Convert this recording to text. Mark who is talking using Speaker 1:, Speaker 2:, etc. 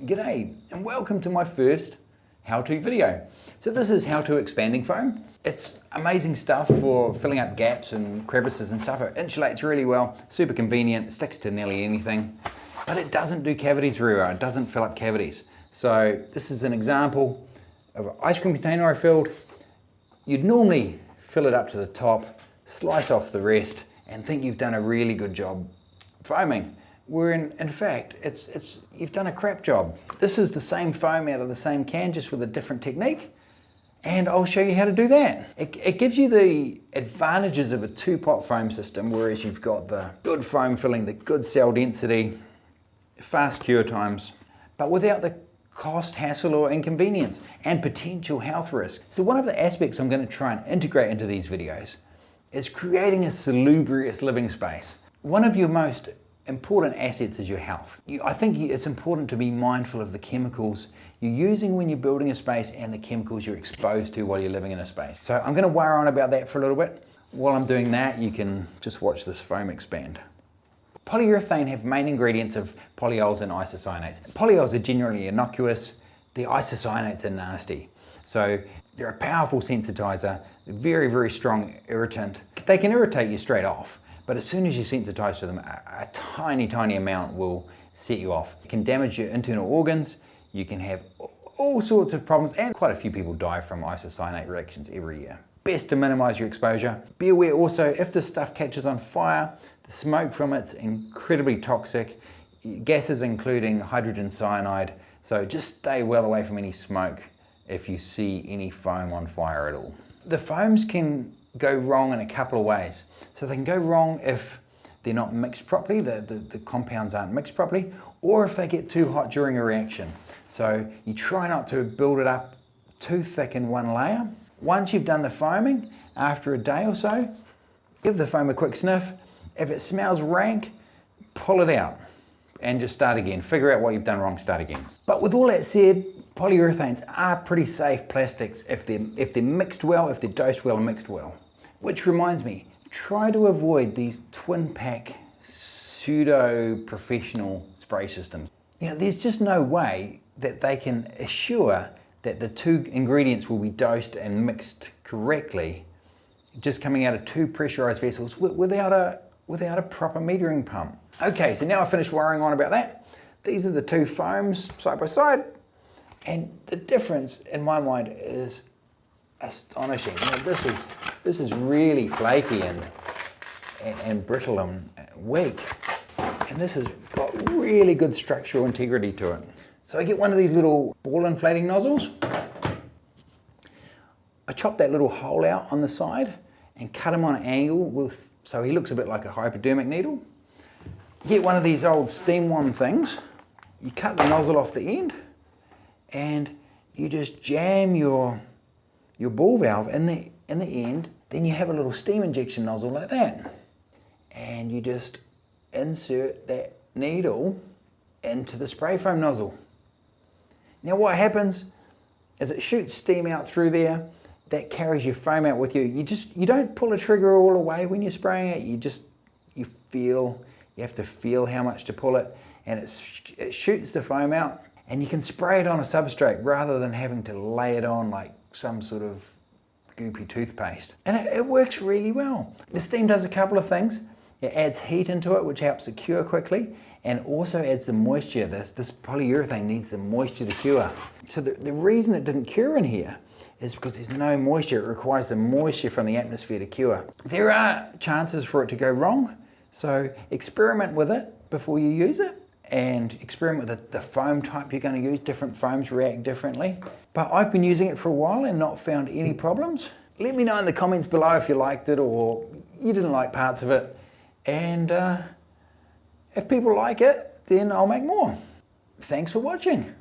Speaker 1: G'day and welcome to my first how-to video. So this is how to expanding foam. It's amazing stuff for filling up gaps and crevices and stuff. It insulates really well, super convenient, sticks to nearly anything, but it doesn't do cavities very well. It doesn't fill up cavities. So this is an example of an ice cream container I filled. You'd normally fill it up to the top, slice off the rest, and think you've done a really good job foaming. Where in fact, you've done a crap job. This is the same foam out of the same can, just with a different technique, and I'll show you how to do that. It gives you the advantages of a two-pot foam system, whereas you've got the good foam filling, the good cell density, fast cure times, but without the cost, hassle or inconvenience and potential health risk. So one of the aspects I'm going to try and integrate into these videos is creating a salubrious living space. One of your most important assets is your health. I think it's important to be mindful of the chemicals you're using when you're building a space and the chemicals you're exposed to while you're living in a space. So I'm going to wire on about that for a little bit. While I'm doing that, you can just watch this foam expand. Polyurethane have main ingredients of polyols and isocyanates. Polyols are generally innocuous, the isocyanates are nasty. So they're a powerful sensitizer, very, very strong irritant. They can irritate you straight off, but as soon as you sensitize to them, a tiny, tiny amount will set you off. It can damage your internal organs, you can have all sorts of problems, and quite a few people die from isocyanate reactions every year. Best to minimize your exposure. Be aware also, if this stuff catches on fire, the smoke from it's incredibly toxic, gases including hydrogen cyanide, so just stay well away from any smoke if you see any foam on fire at all. The foams can go wrong in a couple of ways. So they can go wrong if they're not mixed properly, the compounds aren't mixed properly, or if they get too hot during a reaction. So you try not to build it up too thick in one layer. Once you've done the foaming, after a day or so, give the foam a quick sniff. If it smells rank, pull it out and just start again. Figure out what you've done wrong, start again. But with all that said, polyurethanes are pretty safe plastics if they're mixed well, if they're dosed well and mixed well. Which reminds me, try to avoid these twin pack pseudo-professional spray systems. You know, there's just no way that they can assure that the two ingredients will be dosed and mixed correctly, just coming out of two pressurized vessels without a proper metering pump. Okay, so now I've finished wiring on about that. These are the two foams side by side, and the difference in my mind is astonishing. You know, this is really flaky and brittle and weak, and this has got really good structural integrity to it. So I get one of these little ball inflating nozzles. I chop that little hole out on the side and cut him on an angle so he looks a bit like a hypodermic needle. Get one of these old steam wand things. You cut the nozzle off the end and you just jam your ball valve in the end. Then you have a little steam injection nozzle like that, and you just insert that needle into the spray foam nozzle. Now what happens is it shoots steam out through there that carries your foam out with you. You don't pull the trigger all the way when you're spraying it. You have to feel how much to pull it, and it shoots the foam out, and you can spray it on a substrate rather than having to lay it on like some sort of goopy toothpaste. And it works really well. The steam does a couple of things. It adds heat into it, which helps it cure quickly, and also adds the moisture. This polyurethane needs the moisture to cure. So the reason it didn't cure in here is because there's no moisture. It requires the moisture from the atmosphere to cure. There are chances for it to go wrong, so experiment with it before you use it, and experiment with the foam type you're going to use. Different foams react differently. But I've been using it for a while and not found any problems. Let me know in the comments below if you liked it or you didn't like parts of it. And if people like it, then I'll make more. Thanks for watching.